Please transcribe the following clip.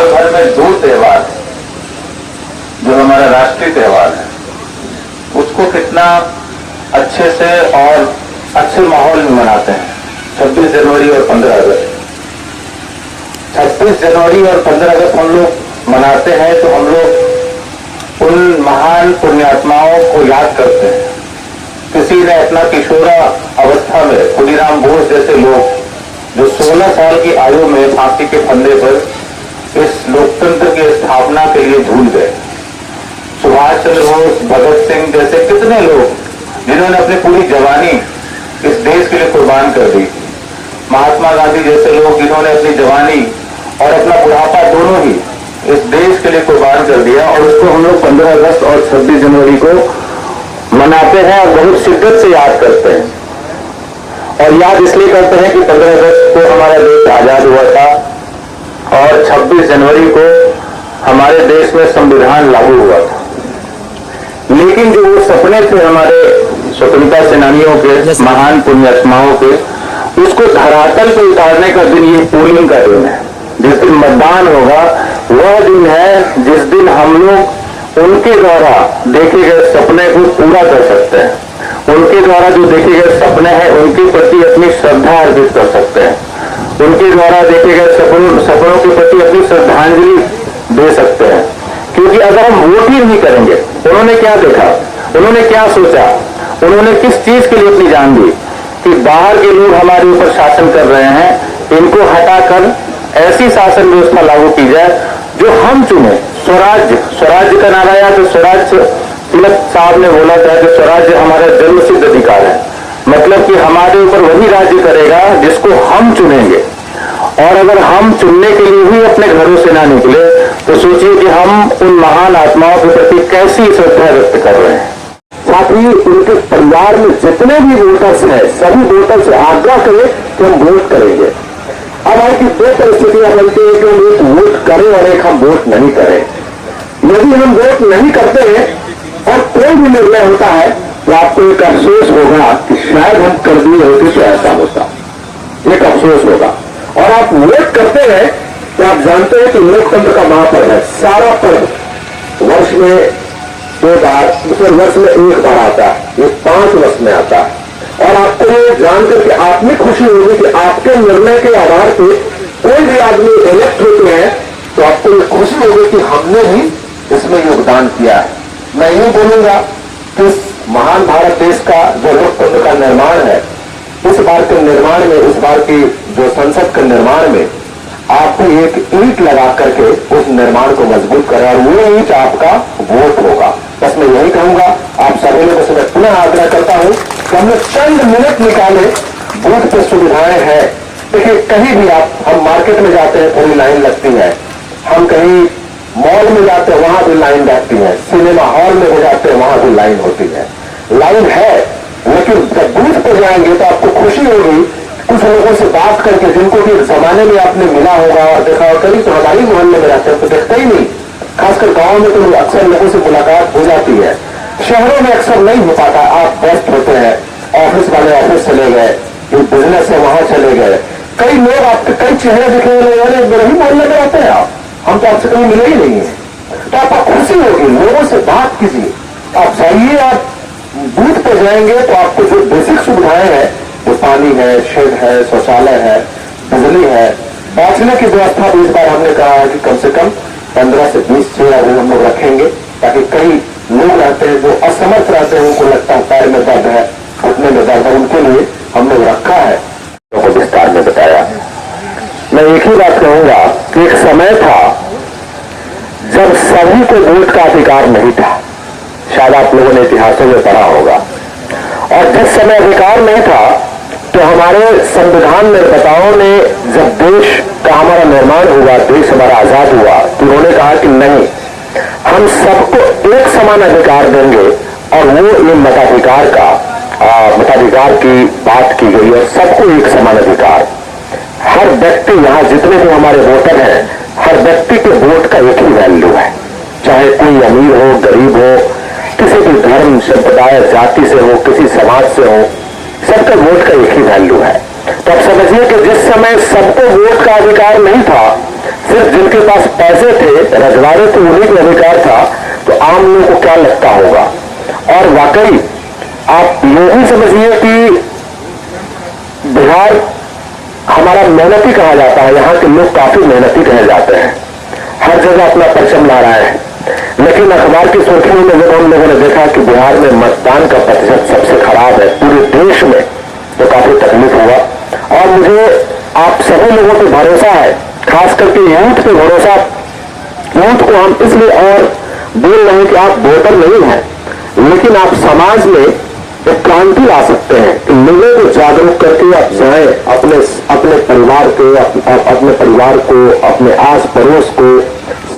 साल भर में 2 त्योहार जो हमारा राष्ट्रीय त्योहार है उसको कितना अच्छे से और अच्छे माहौल में मनाते हैं। 26 जनवरी और 15 अगस्त। 26 जनवरी और 15 अगस्त हम लोग मनाते हैं तो हम लोग उन महान पुण्यात्माओं को याद करते हैं। किसी ने अपना किशोरा अवस्था में खुदीराम बोस जैसे लोग जो 16 साल की आयु में फांसी के फंदे पर इस लोकतंत्र की स्थापना के लिए झूल गए। सुभाष चंद्र बोस, भगत सिंह जैसे कितने लोग जिन्होंने अपनी पूरी जवानी इस देश के लिए कुर्बान कर दी। महात्मा गांधी जैसे लोग जिन्होंने अपनी जवानी और अपना बुढ़ापा दोनों ही इस देश के लिए कुर्बान कर दिया और उसको हम लोग 15 अगस्त और 26 जनवरी को मनाते हैं और बहुत शिद्दत से याद करते हैं। और याद इसलिए करते हैं कि 15 अगस्त को हमारा देश आजाद हुआ था और 26 जनवरी को हमारे देश में संविधान लागू हुआ था। लेकिन जो वो सपने थे हमारे स्वतंत्रता सेनानियों के, महान पुण्यात्माओं के, उसको धरातल पर उतारने का दिन ये पोलिंग का दिन है। जिस दिन मतदान होगा वह दिन है जिस दिन हम लोग उनके द्वारा देखे गए सपने को पूरा कर सकते हैं। उनके द्वारा जो देखे गए सपने हैं उनके प्रति अपनी श्रद्धा अर्पित कर सकते हैं। उनके द्वारा देखे गए सपनों के प्रति अपनी श्रद्धांजलि दे सकते हैं। क्योंकि अगर हम वोट ही नहीं करेंगे, उन्होंने क्या देखा, उन्होंने क्या सोचा, उन्होंने किस चीज के लिए अपनी जान दी कि बाहर के लोग हमारे ऊपर शासन कर रहे हैं, इनको हटाकर ऐसी शासन व्यवस्था लागू की जाए जो हम चुने। स्वराज्य का नारा या तो स्वराज्य तिलक साहब ने बोला था कि स्वराज्य हमारा जन्मसिद्ध अधिकार है। मतलब कि हमारे ऊपर वही राज्य करेगा जिसको हम चुनेंगे। और अगर हम चुनने के लिए ही अपने घरों से ना निकले तो सोचिए कि हम उन महान आत्माओं के प्रति कैसी श्रद्धा व्यक्त कर रहे हैं। साथ ही उनके परिवार में जितने भी वोटर्स हैं सभी वोटर्स से आग्रह करें कि हम वोट करेंगे। अब आपकी 2 परिस्थितियां बनती है कि हम एक वोट करें और एक हम वोट नहीं करें। यदि हम वोट नहीं करते हैं और कोई भी निर्णय होता है तो आपको एक अफसोस होगा कि शायद हम कर दिए होते तो ऐसा होता, एक अफसोस होगा। और आप वोट करते हैं तो आप जानते हैं कि लोकतंत्र का महापर्व है। सारा पर्व वर्ष में 2 बार, दूसरे वर्ष में 1 बार आता है, ये 5 वर्ष में आता है। और आपको ये जानकर के आप में खुशी होगी कि आपके निर्णय के आधार पर कोई भी आदमी इलेक्ट होते हैं तो आपको ये खुशी होगी कि हमने भी इसमें योगदान किया है। मैं यूं बोलूंगा कि इस महान भारत देश का जो लोकतंत्र का निर्माण है, इस बार के निर्माण में, इस बार की जो संसद के निर्माण में आप एक ईंट लगा करके उस निर्माण को मजबूत करें और वो ईंट आपका वोट होगा। बस मैं यही कहूंगा, आप सभी लोगों से मैं पुनः आग्रह करता हूं कि हमने चंद मिनट निकाले, बूथ पे सुविधाएं हैं। देखिए कहीं भी हम मार्केट में जाते हैं थोड़ी लाइन लगती है, हम कहीं मॉल में जाते हैं वहां भी लाइन लगती है, सिनेमा हॉल में भी जाते हैं वहां भी लाइन होती है। लाइन है, लेकिन जब बूथ पे जाएंगे तो आपको खुशी होगी कुछ लोगों से बात करके जिनको भी जमाने में आपने मिला होगा और देखा होगा। कभी तो हमारी मोहल्ले में रहते हैं तो देखते ही नहीं, खासकर गांव में तो अक्सर लोगों से मुलाकात हो जाती है। शहरों में अक्सर नहीं हो पाता, आप व्यस्त होते हैं, ऑफिस वाले ऑफिस चले गए, जो बिजनेस है वहां चले गए। कई लोग आपके कई चेहरे दिखे हुए मेरे ही मोहल्ले में रहते हैं, हम तो आपसे कभी मिले ही नहीं है। तो आपको खुशी होगी, लोगों से बात कीजिए। आप जाइए, आप बूथ पे जाएंगे तो आपको जो बेसिक सुविधाएं हैं, जो पानी है, शेड है, शौचालय है, बिजली है, बांटने की व्यवस्था भी इस बार हमने कहा है कि कम से कम 15 से 20 चेयर हम लोग रखेंगे, ताकि कई लोग रहते हैं जो असमर्थ रहते हैं, उनको लगता है पैर में दर्द है, घुटने में दर्द है, उनके लिए हम लोग रखा है। तो विस्तार में बताया। मैं एक ही बात कहूंगा कि एक समय था जब सभी को वोट का अधिकार नहीं था। शायद आप लोगों ने इतिहासों में पढ़ा होगा। और जिस समय अधिकार नहीं था तो हमारे संविधान निर्माताओं ने जब देश का हमारा निर्माण हुआ, देश हमारा आजाद हुआ, तो उन्होंने कहा कि नहीं, हम सबको एक समान अधिकार देंगे। और वो ये मताधिकार की बात की गई और सबको एक समान अधिकार। हर व्यक्ति, यहाँ जितने भी हमारे वोटर हैं, हर व्यक्ति के वोट का एक ही वैल्यू है, चाहे कोई अमीर हो, गरीब हो, किसी भी धर्म, संप्रदाय, जाति से हो, किसी समाज से हो, सबका वोट का एक ही वैल्यू है। तो आप समझिए कि जिस समय सबको वोट का अधिकार नहीं था, सिर्फ जिनके पास पैसे थे, रजवाड़े थे, उन्हीं को अधिकार था, तो आम लोगों को क्या लगता होगा। और वाकई आप ये भी समझिए कि बिहार हमारा मेहनती कहा जाता है, यहाँ के लोग काफी मेहनती कहे जाते हैं, हर जगह अपना परचम लहरा रहे हैं। लेकिन अखबार की सुर्खियों में जब हम लोगों ने देखा कि बिहार में मतदान का प्रतिशत सबसे खराब है पूरे देश में, तो काफी तकलीफ हुआ। और मुझे आप सभी लोगों पे भरोसा है, खास करके यूथ पे भरोसा। यूथ को हम इसलिए और बोल रहे हैं कि आप वोटर नहीं हैं, लेकिन आप समाज में एक क्रांति ला सकते हैं कि लोगों को जागरूक करके आप जाएं, अपने परिवार को, अपने परिवार को, अपने आस पड़ोस को